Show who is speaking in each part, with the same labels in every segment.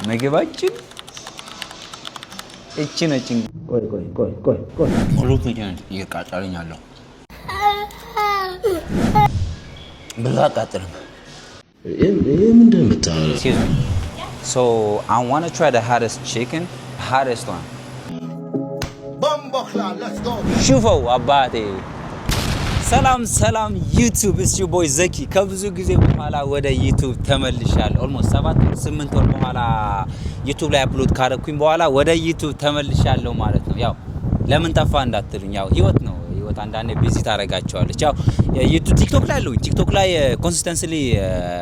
Speaker 1: ምግባችን እቺ ነች ቆይ ሙሉ ትንሽ ይቃጠልኛለሁ ብዙ አቃጥልም So I want to try the hottest chicken one let's go شوفوا አባቴ ሰላም YouTube it's your boy Zeki ከብዙ ጊዜ በኋላ ወደ YouTube ተመልሻለሁ almost 7-8 ወር በኋላ YouTube ላይ አፕሎድ ካደረኩኝ በኋላ ወደ YouTube ተመልሻለሁ ማለት ነው ያው ለምን ጠፋ እንዳትሉኝ ያው ህይወት ነው ህይወት አንዳንዴ ቢዚ ታረጋቸዋለች ያው YouTube TikTok ላይ አለኝ TikTok ላይ ኮንሲስተንትሊ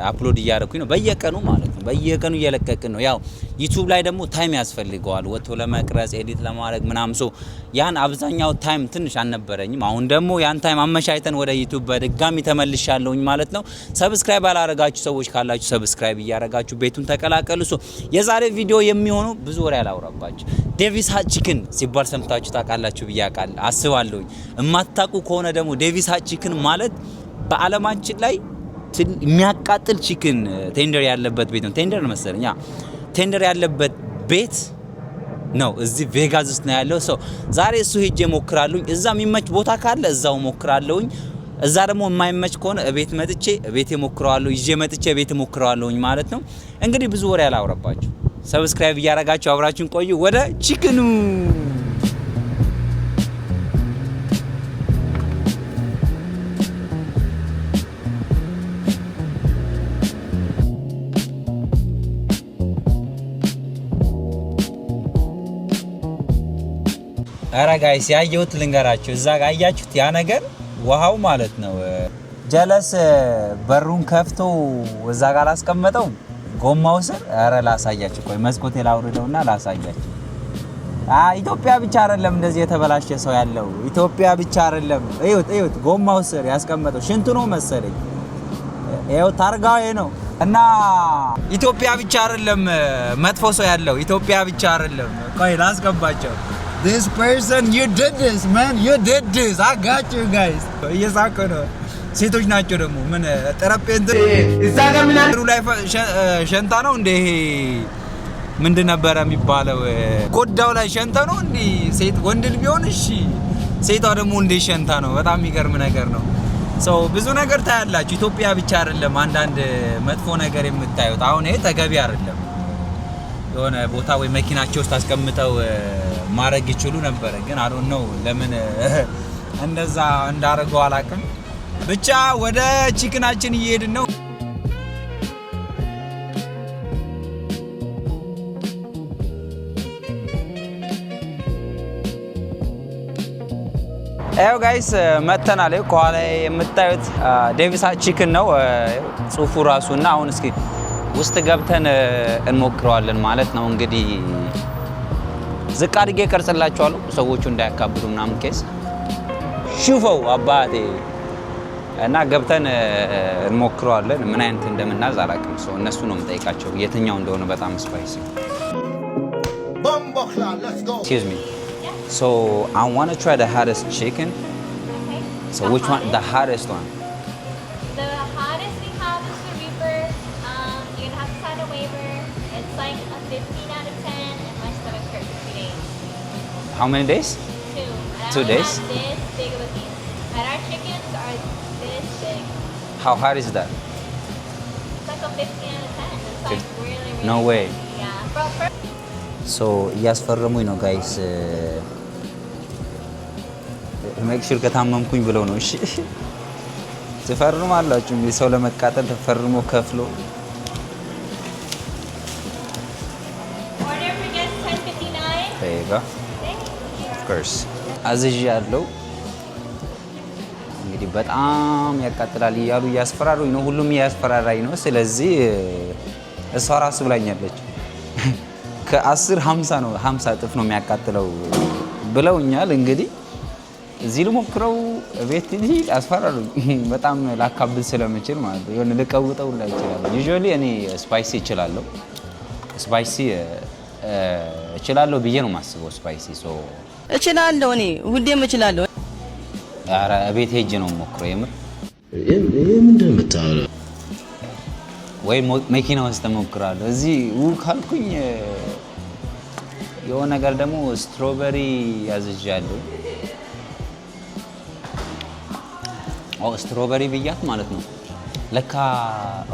Speaker 1: አፕሎድ እያደረኩኝ ነው በየቀኑ ማለት ነው በየቀኑ እየለቀቅን ነው ያው YouTube ላይ ደግሞ ታይም ያስፈልገዋል ወጥቶ ለመቅረጽ ኤዲት ለማድረግ ምናምን ሶ ያን አብዛኛው ታይም ትንሽ አልነበረኝም አሁን ደግሞ ያን ታይም አመሻይተን ወደ YouTube በድጋሚ ተመልሻለሁኝ ማለት ነው ሰብስክራይብ አላረጋችሁ ሰዎች ካላችሁ ሰብስክራይብ እያረጋችሁ ቤቱን ተቀላቀሉ ሶ የዛሬ ቪዲዮ የሚሆነው ብዙ ወሬ አላወራባችሁ ዴቪስ ሃት ቺክን ሲባል ሰምታችሁ ታውቃላችሁ ብያቃል አስባለሁኝ እማታውቁ ከሆነ ደግሞ ዴቪስ ሃት ቺክን ማለት በአለማችን ላይ የሚያቃጥል ቺክን ቴንደር ያለበት ቤት ነው ቴንደር መሰለኝ ቴንደር ያለበት ቤት ነው እዚህ ቬጋስ ውስጥ ነው ያለው ሶ ዛሬ እሱ ሄጄ ሞክራለሁኝ እዛ የሚመች ቦታ ካለ እዛው ሞክራለሁኝ እዛ ደግሞ የማይመች ከሆነ እቤት መጥቼ እቤት ሞክራለሁ ይዤ መጥቼ እቤት ሞክራለሁኝ ማለት ነው እንግዲህ ብዙ ወሬ አላወራባችሁ ሰብስክራይብ እያረጋችሁ አብራችሁን ቆዩ ወደ ቺክኑ አራ ጋይስ ያየሁት ልንገራችሁ እዛ ጋር አያችሁት ያ ነገር ውሃው ማለት ነው ጀለስ በሩን ከፍቶ እዛ ጋር አስቀመጠው ጎማው ስር አረ ላሳያችሁ ቆይ መስኮቴ ላውርደውና ላሳያችሁ ኢትዮጵያ ብቻ አይደለም እንደዚህ የተበላሸ ሰው ያለው ኢትዮጵያ ብቻ አይደለም እዩት ጎማው ስር ያስቀመጠው ሽንቱ ነው መሰለኝ ይሄው ታርጋው ይሄ ነው እና ኢትዮጵያ ብቻ አይደለም መጥፎ ሰው ያለው ኢትዮጵያ ብቻ አይደለም ቆይ ላስገባቸው This person, you did this, man. You did this. I got you guys. እየሳቀ ነው ሴቶች ናቸው ደግሞ ምን ጠረጴንት እዛ ጋር ምን አሉ ላይ ሸንታ ነው እንደ ይሄ ምንድን ነበር የሚባለው ኮዳው ላይ ሸንታ ነው እንዴ ሴት ወንድ ቢሆን እሺ ሴቷ ደግሞ እንደ ሸንታ ነው በጣም የሚገርም ነገር ነው ሰው ብዙ ነገር ታያላችሁ ኢትዮጵያ ብቻ አይደለም አንዳንድ መጥፎ ነገር የምታዩት አሁን ይሄ ተገቢ አይደለም የሆነ ቦታ ወይ መኪናቸው ውስጥ አስቀምጠው ማረግ ይችላሉ ነበር ግን I don't know ለምን እንደዛ እንዳረጋው አላቅም ብቻ ወደ ቺክናችን እየሄድን ነው አዮ ጋይስ መተናል ከኋላ የምታዩት ዴቪስ ሃት ቺክን ነው ጽሁፉ ራሱና አሁን እስኪ ውስጥ ገብተን እንሞክረዋለን ማለት ነው እንግዲህ ዝቅ አድርጌ ቀርጽላችኋለሁ ሰዎቹ እንዳያካብዱ ምናምን ኬስ ሹፈው አባቴ እና ገብተን እንሞክረዋለን ምን አይነት እንደምናዝ አላውቅም ሰው እነሱ ነው የምጠይቃቸው የትኛው እንደሆነ በጣም ስፓይሲ Excuse me so I want to try the hottest chicken so which one the hottest one How many days? 2 days?
Speaker 2: This big of a piece. And our chickens are this big.
Speaker 1: How hard is that?
Speaker 2: It's like a 15 out of 10. It's like really
Speaker 1: No way.
Speaker 2: Yeah.
Speaker 1: So, እያስፈረሙኝ ነው guys. make sure ከታመምኩኝ ብለው ነው እሺ ትፈርማላችሁ ሰው ለመቃጠል ተፈርሞ ከፍሎ
Speaker 2: Order for guest 1059.
Speaker 1: There you go. Of course. አዝዥ ያለው እንግዲህ በጣም ያቃጥላል ይያሉ ያስፈራሩኝ ነው ሁሉም ያስፈራራኝ ነው ስለዚህ እሷ ራስ ብላኛለች ከ10 50 ነው 50 እጥፍ ነው የሚያቃጥለው ብለውኛል እንግዲህ እዚህ ልሞክረው ቤት እንጂ አስፈራሩኝ በጣም ላካብል ስለምችል ማለት ነው የሆነ ልቀውጠው ላይ ይችላል ዩዥዋሊ እኔ ስፓይሲ እችላለሁ ስፓይሲ እችላለሁ ብዬ ነው ማስበው ስፓይሲ ሶ
Speaker 3: እችላለሁ እኔ ሁሌም እችላለሁ
Speaker 1: ኧረ ቤት ሄጄ ነው ሞክረው የምር
Speaker 4: ምንድን ነው የምታወራው
Speaker 1: ወይ መኪና ውስጥ እሞክራለሁ። እዚህ ካልኩኝ የሆነ ነገር ደግሞ ስትሮበሪ ያዝዣለሁ። ስትሮበሪ ብያት ማለት ነው። ለካ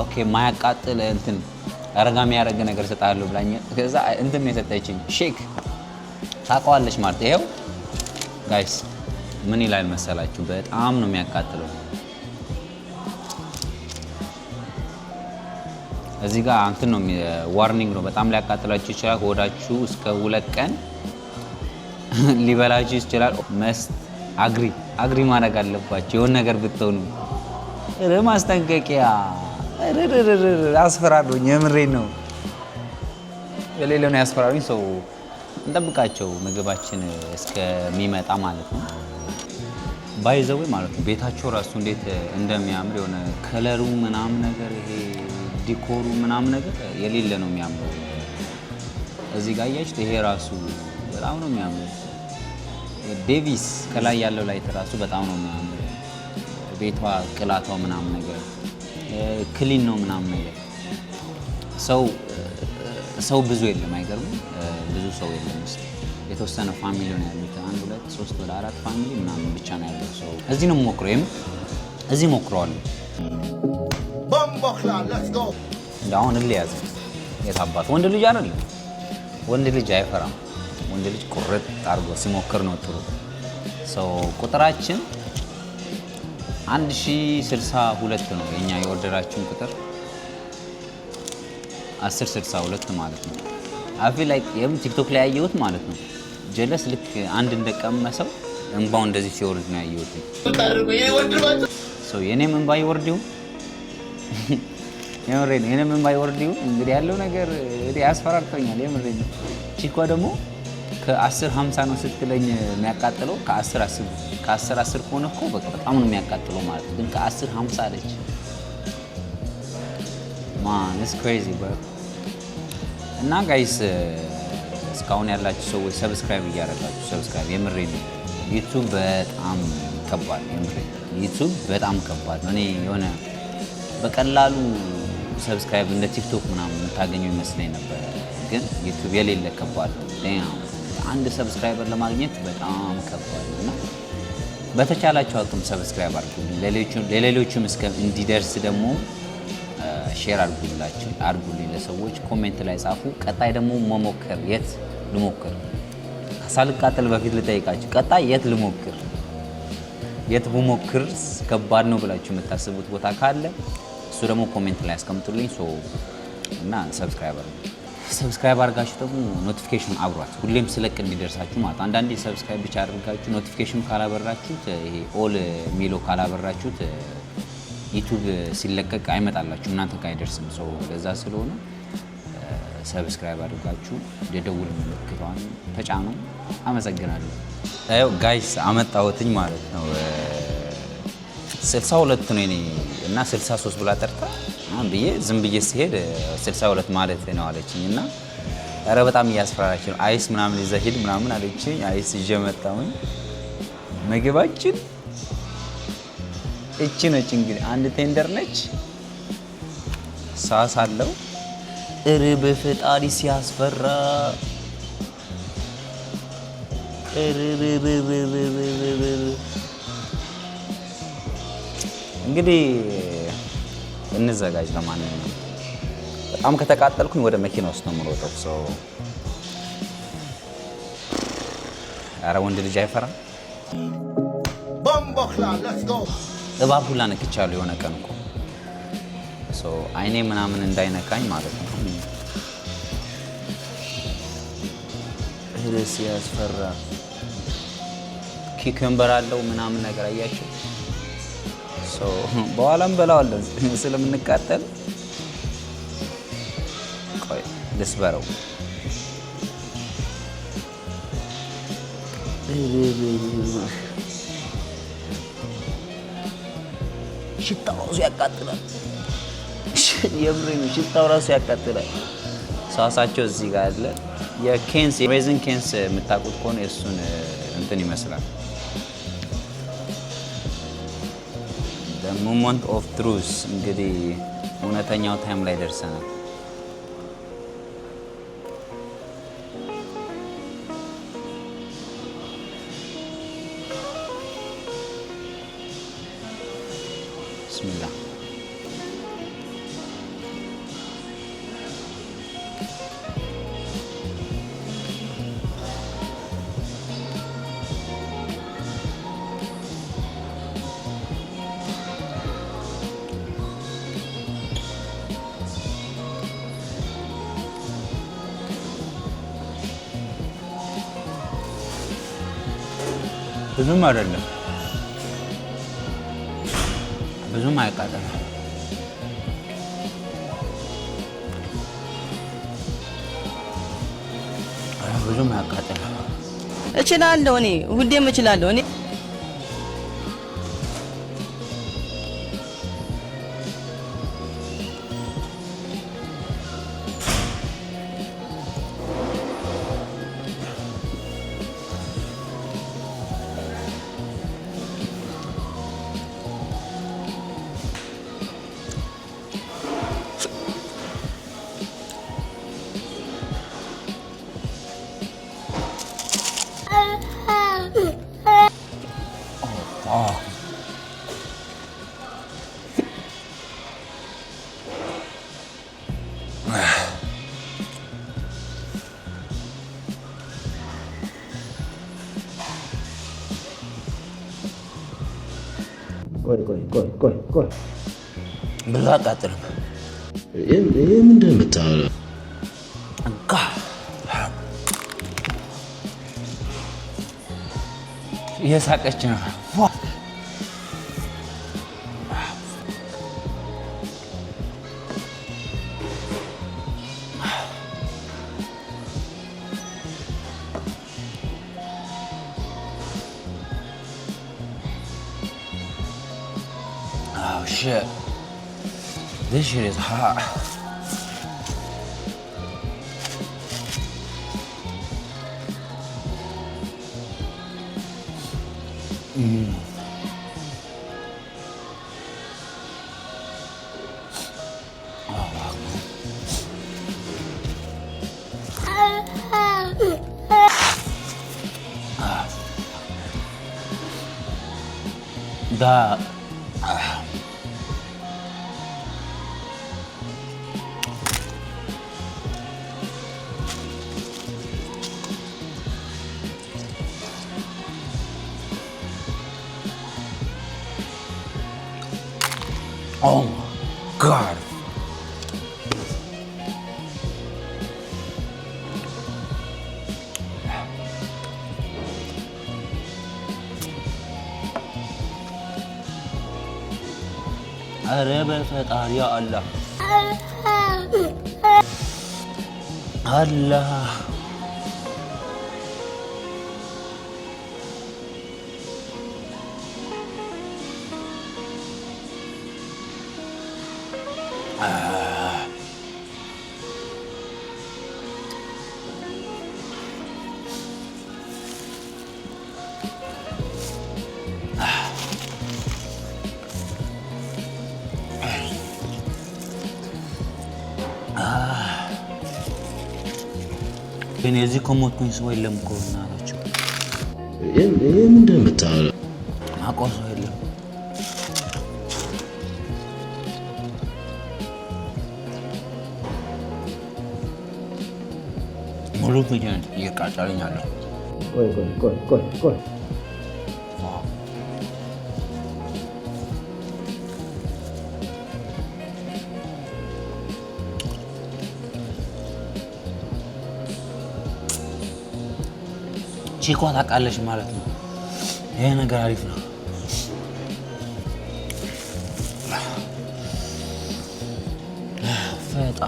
Speaker 1: ኦኬ ማያቃጥል እንትን አረጋሚ ያረገ ነገር ሰጣለሁ ብላኝ ከዛ እንትን ነው የሰጠችኝ ሼክ ታውቀዋለች ማለት ይሄው ጋይስ ምን ይላል መሰላችሁ በጣም ነው የሚያቃጥለው። እዚህ ጋር እንትን ነው ዋርኒንግ ነው በጣም ሊያቃጥላችሁ ይችላል። ሆዳችሁ እስከ 2 ቀን ሊበላችሁ ይችላል። መስት አግሪ ማድረግ አለባችሁ የሆነ ነገር ብትሆኑ። ማስጠንቀቂያ አስፈራሩኝ። የምሬን ነው የሌለው ነው ያስፈራሩኝ። ሰው እንጠብቃቸው ምግባችን እስከሚመጣ ማለት ነው። ባይዘው ማለት ነው ቤታቸው ራሱ እንዴት እንደሚያምር የሆነ ከለሩ ምናምን ነገር ይሄ ዲኮሩ ምናምን ነገር የሌለ ነው የሚያምረው። እዚህ ጋር ያያችሁት ይሄ ራሱ በጣም ነው የሚያምረው። ዴቪስ ከላይ ያለው ላይት ራሱ በጣም ነው የሚያምረው። ቤቷ ቅላቷ ምናምን ነገር ክሊን ነው ምናምን ነገር። ሰው ብዙ የለም አይገርም? ብዙ ሰው የለም ውስጥ የተወሰነ ፋሚሊ ነው ያሉት። 1 2 3 ወደ 4 ፋሚሊ ምናምን ብቻ ነው ያለው። ሰው እዚህ ነው ሞክረው እዚህ ሞክረዋለሁ። አሁን ልያዝ የታባት ወንድ ልጅ አይደለም። ወንድ ልጅ አይፈራም። ወንድ ልጅ ቁርጥ አድርጎ ሲሞክር ነው ጥሩ። ሰው ቁጥራችን 1062 ነው የኛ የኦርደራችን ቁጥር 1062 ማለት ነው። አፊ ላይክ ቲክቶክ ላይ ያየሁት ማለት ነው። ጀለስ ልክ አንድ እንደቀመሰው እንባው እንደዚህ ሲወርድ ነው ያየሁት። ሰው የኔም እንባ ይወርዲው የምሬን ነው የኔም እንባ ይወርዲው። እንግዲህ ያለው ነገር ያስፈራርተኛል የምሬን ነው። ቺኳ ደግሞ ከ10 50 ነው ስትለኝ የሚያቃጥለው ከ10 10 ከሆነ እኮ በቃ በጣም ነው የሚያቃጥለው ማለት ነው። ግን ከ10 50 አለች። ማን ኢትስ ክሬዚ ብሮ። እና ጋይስ እስካሁን ያላችሁ ሰዎች ሰብስክራይብ እያደረጋችሁ ሰብስክራይብ የምሬን ነው። ዩቲዩብ በጣም ከባድ ነው የምሬን። ዩቲዩብ በጣም ከባድ ነው። እኔ የሆነ በቀላሉ ሰብስክራይብ እንደ ቲክቶክ ምናምን የምታገኘው ይመስለኝ ነበር። ግን ዩቲዩብ የሌለ ከባድ ነው። አንድ ሰብስክራይበር ለማግኘት በጣም ከባድ ነው። እና በተቻላችሁ አቅም ሰብስክራይብ አድርጉልኝ። ለሌሎችም እስከ እንዲደርስ ደግሞ ሼር አድርጉልኝ ለሰዎች። ኮሜንት ላይ ጻፉ። ቀጣይ ደግሞ መሞከር የት ልሞክር ሳልቃጠል በፊት ልጠይቃችሁ። ቀጣይ የት ልሞክር የት ብሞክር ከባድ ነው ብላችሁ የምታስቡት ቦታ ካለ እሱ ደግሞ ኮሜንት ላይ አስቀምጡልኝ። እና ሰብስክራይብ አድርጋችሁ ደግሞ ኖቲፊኬሽን አብሯት ሁሌም ስለቅ እንዲደርሳችሁ ማለት። አንዳንዴ ሰብስክራይብ ብቻ አድርጋችሁ ኖቲፊኬሽን ካላበራችሁት ይሄ ኦል ሚሎ ካላበራችሁት ዩቲዩብ ሲለቀቅ አይመጣላችሁ እናንተ ጋር አይደርስም። ሰው ለዛ ስለሆነ ሰብስክራይብ አድርጋችሁ የደውል ምልክቷን ተጫኑ። አመሰግናለሁ። አዩ ጋይስ አመጣሁትኝ ማለት ነው። 62 ነው እኔ እና 63 ብላ ጠርታ ብዬ ዝም ብዬ ሲሄድ 62 ማለት ነው አለችኝ። እና ኧረ በጣም እያስፈራራች ነው። አይስ ምናምን ይዘህ ሂድ ምናምን አለችኝ። አይስ ይዤ መጣሁኝ። ምግባችን እቺ ነች እንግዲህ አንድ ቴንደር ነች። ሳስ አለው። እርብ ፈጣሪ ሲያስፈራ እንግዲህ እንዘጋጅ። ለማንኛውም በጣም ከተቃጠልኩኝ ወደ መኪና ውስጥ ነው የምሮጠው። ሰው ኧረ ወንድ ልጅ አይፈራም። እባብ ሁላ ነክቻለሁ የሆነ ቀን እኮ አይኔ ምናምን እንዳይነካኝ ማለት ነው። እርስ ያስፈራ ኪከምበር አለው ምናምን ነገር አያችሁ። በኋላም በላዋለን ስለምንቃጠል ቆይ ልስበረው። ሽታው ራሱ ያቃጥላል። የምሬን ሽታው ራሱ ያቃጥላል። ሳሳቸው እዚህ ጋር አለ። የኬንስ ሬዝን ኬንስ የምታውቁት ከሆነ እሱን እንትን ይመስላል። the moment of truth እንግዲህ እውነተኛው ታይም ላይ ደርሰናል። ቢስሚላህ ብዙም አይደለም፣ ብዙም አይቃጠልም። ብዙም አይቃጠልም።
Speaker 3: እችላለሁ እኔ ሁሌም እችላለሁ እኔ
Speaker 4: ቆይ
Speaker 1: ብዙ አቃጥልም።
Speaker 4: ይሄ ምንድን ነው የምታወራው?
Speaker 1: እየሳቀች ነው። Oh shit. This shit is hot. That oh my god. ኧረ በፈጣሪ አላህ አላህ ግን የዚህ ከሞትኩኝ ሰው የለም እኮ እናታቸው።
Speaker 4: ይሄ ምንድን ነው የምታወራው?
Speaker 1: ማውቀው ሰው የለም። ሙሉ ፊቴን እየቃጠለኝ አለ።
Speaker 4: ቆይ
Speaker 1: ቺኳ ታውቃለች ማለት ነው። ይሄ ነገር አሪፍ ነው። ፈጣ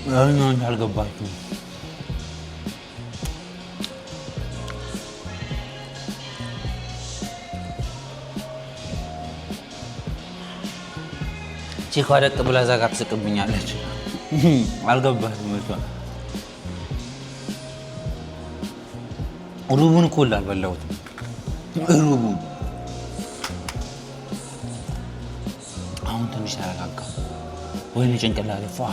Speaker 1: أنا እንዳልገባችሁ ቺኳ ደቅ ብላ እዛ ጋር ትስቅብኛለች አልገባችም እሷ ሩቡን እኮ አልበላሁትም ሩቡን አሁን ትንሽ ተረጋጋ ወይኔ ጭንቅላቴ ፏ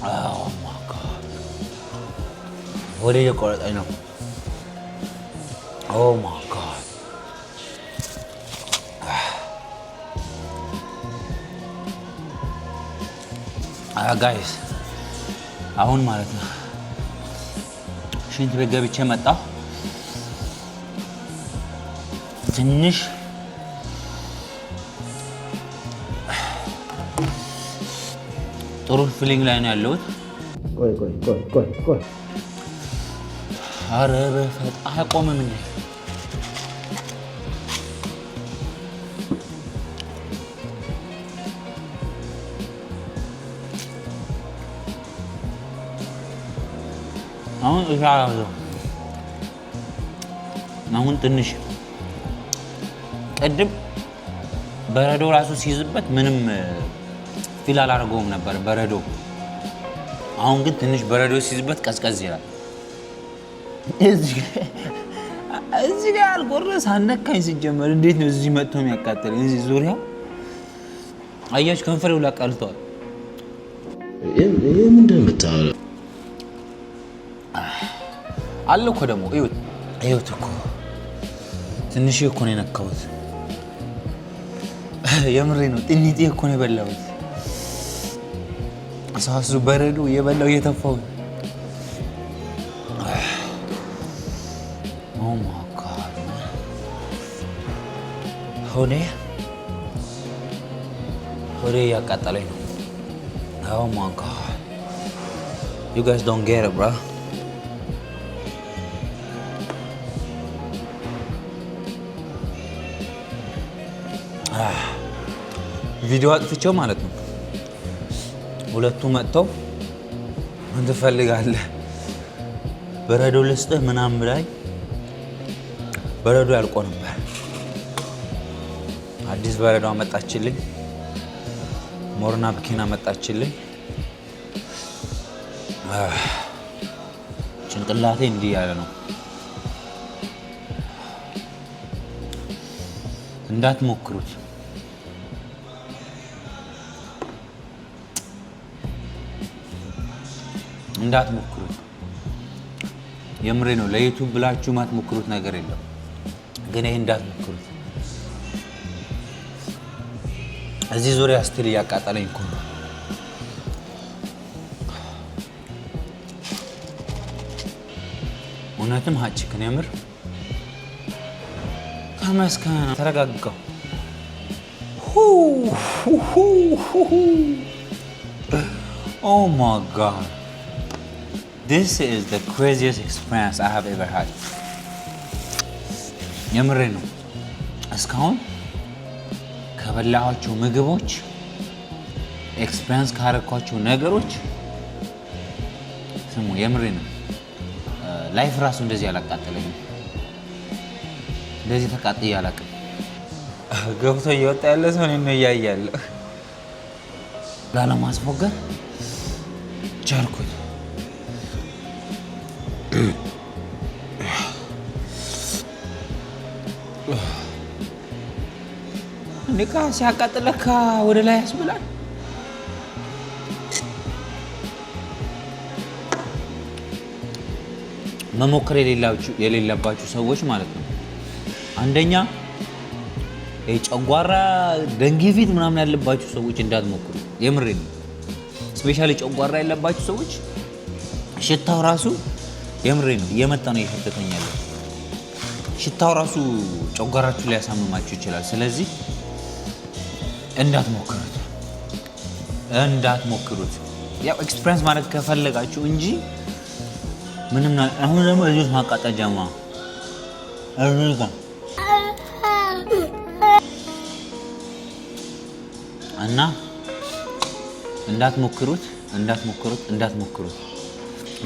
Speaker 1: Oh my god ወደ የቆረጠኝ ነው Oh my god guys አሁን ማለት ነው ሽንት ቤት ገብቼ መጣሁ ትንሽ ጥሩ ፊሊንግ ላይ ነው ያለሁት
Speaker 4: ቆይ
Speaker 1: ኧረ በፈጣሪ አይቆምም እንዴ አሁን እሻለሁ አሁን ትንሽ ቅድም በረዶ ራሱ ሲይዝበት ምንም ፊል አላደረገውም ነበር በረዶ አሁን ግን ትንሽ በረዶ ሲይዝበት ቀዝቀዝ ይላል እዚህ ጋር አልቆረስ አነካኝ ሲጀመር እንዴት ነው እዚህ መጥቶ የሚያቃጥል እዚህ ዙሪያው አያችሁ ከንፈሬው ላቃልቷል
Speaker 4: ምን እንደምታወራው
Speaker 1: አለ እኮ ደግሞ እዩት እኮ ትንሽ እኮ ነው የነካሁት የምሬ ነው ጥኒቴ እኮ ነው የበላሁት ሳሱ በረዶ የበላው እየተፋው Oh my god ሆዴ ያቃጠለኝ ነው Oh my god You guys don't get it bro ቪዲዮ አጥፍቼው ማለት ነው ሁለቱ መጥተው ምን ትፈልጋለህ በረዶ ልስጥህ ምናምን ላይ በረዶ ያልቆ ነበር አዲስ በረዶ አመጣችልኝ ሞርና ብኪና አመጣችልኝ ጭንቅላቴ እንዲህ ያለ ነው እንዳትሞክሩት እንዳትሞክሩት የምሬ ነው ለዩቲዩብ ብላችሁ ማትሞክሩት ነገር የለም ግን ይሄ እንዳትሞክሩት እዚህ ዙሪያ ስቲል ያቃጠለኝ እኮ ነው እውነትም ሀጭክን የምር ተመስገን ተረጋጋው Oh my god This is the craziest experience I have ever had. የምሬ ነው እስካሁን ከበላኋቸው ምግቦች ኤክስፒሪየንስ ካረኳቸው ነገሮች ስሙ የምሬ ነው ላይፍ ራሱ እንደዚህ ያላቃጠለኝም እንደዚህ ተቃጥዬ አላውቅም ገብቶ እየወጣ ያለ ሰው እኔን ነው እያያለሁ ላለማስፎገር ቻልኩት ንቃ ሲያቃጥለካ ወደ ላይ ያስብላል መሞከር የሌለባችሁ ሰዎች ማለት ነው አንደኛ ጨጓራ ደም ግፊት ምናምን ያለባችሁ ሰዎች እንዳትሞክሩ የምሬ ነው ስፔሻሊ ጨጓራ ያለባችሁ ሰዎች ሽታው ራሱ የምሬ ነው እየመጣ ነው ይፈተተኛል ሽታው ራሱ ጨጓራችሁ ላይ ያሳምማችሁ ይችላል ስለዚህ እንዳትሞክሩት ያው ኤክስፒሪየንስ ማለት ከፈለጋችሁ እንጂ ምንም አሁን ደግሞ እዚህ ማቃጠል ጀማ እና እንዳትሞክሩት።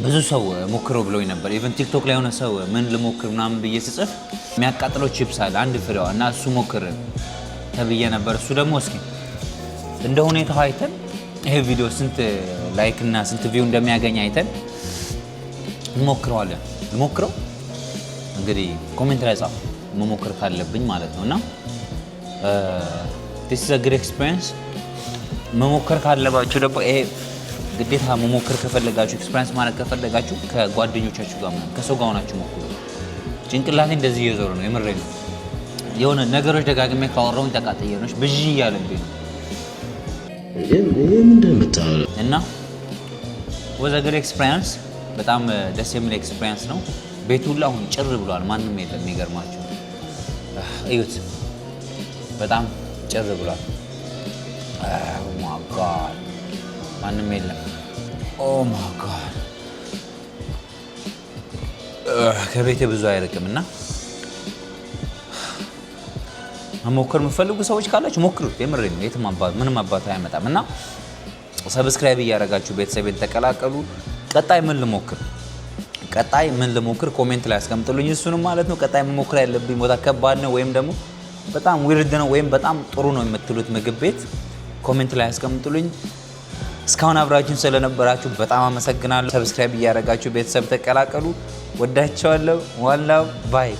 Speaker 1: ብዙ ሰው ሞክረው ብሎኝ ነበር። ኢቨን ቲክቶክ ላይ ሆነ ሰው ምን ልሞክር ምናምን ብዬ ስጽፍ የሚያቃጥለው ቺፕስ አለ አንድ ፍሬዋ እና እሱ ሞክር ተብዬ ነበር። እሱ ደግሞ እስኪ እንደ ሁኔታው አይተን ይሄ ቪዲዮ ስንት ላይክ እና ስንት ቪው እንደሚያገኝ አይተን እንሞክረዋለን። ልሞክረው እንግዲህ ኮሜንት ላይ ጻፉ መሞክር ካለብኝ ማለት ነውና this is a good experience። መሞከር ካለባችሁ ደግሞ ይሄ ግዴታ መሞከር ከፈለጋችሁ ኤክስፒሪየንስ ማለት ከፈለጋችሁ ከጓደኞቻችሁ ጋር ማለት ከሰው ጋር ሆናችሁ ሞክሩ። ጭንቅላቴ እንደዚህ እየዞረ ነው የምሬን ነው። የሆነ ነገሮች ደጋግሜ ካወራሁኝ ተቃጥዬ ነው ብዥ እያለብኝ ነው እና was a good experience። በጣም ደስ የሚል ኤክስፒሪየንስ ነው። ቤቱ ሁሉ አሁን ጭር ብሏል። ማንም የለም። የሚገርማችሁ እዩት፣ በጣም ጭር ብሏል። ኦ ማይ ጋድ ማንም የለም። ኦ ማይ ጋድ ከቤቴ ብዙ አይርቅምና መሞከር የምትፈልጉ ሰዎች ካላችሁ ሞክሩት። የምሬን ነው። የትም አባት ምንም አባት አያመጣም እና ሰብስክራይብ እያደረጋችሁ ቤተሰቤን ተቀላቀሉ። ቀጣይ ምን ልሞክር ኮሜንት ላይ አስቀምጡልኝ። እሱንም ማለት ነው ቀጣይ መሞከር ያለብኝ ቦታ ከባድ ነው ወይም ደግሞ በጣም ዊርድ ነው ወይም በጣም ጥሩ ነው የምትሉት ምግብ ቤት ኮሜንት ላይ አስቀምጡልኝ። እስካሁን አብራችሁን ስለነበራችሁ በጣም አመሰግናለሁ። ሰብስክራይብ እያደረጋችሁ ቤተሰብ ተቀላቀሉ። ወዳችኋለሁ። ዋላው ባይ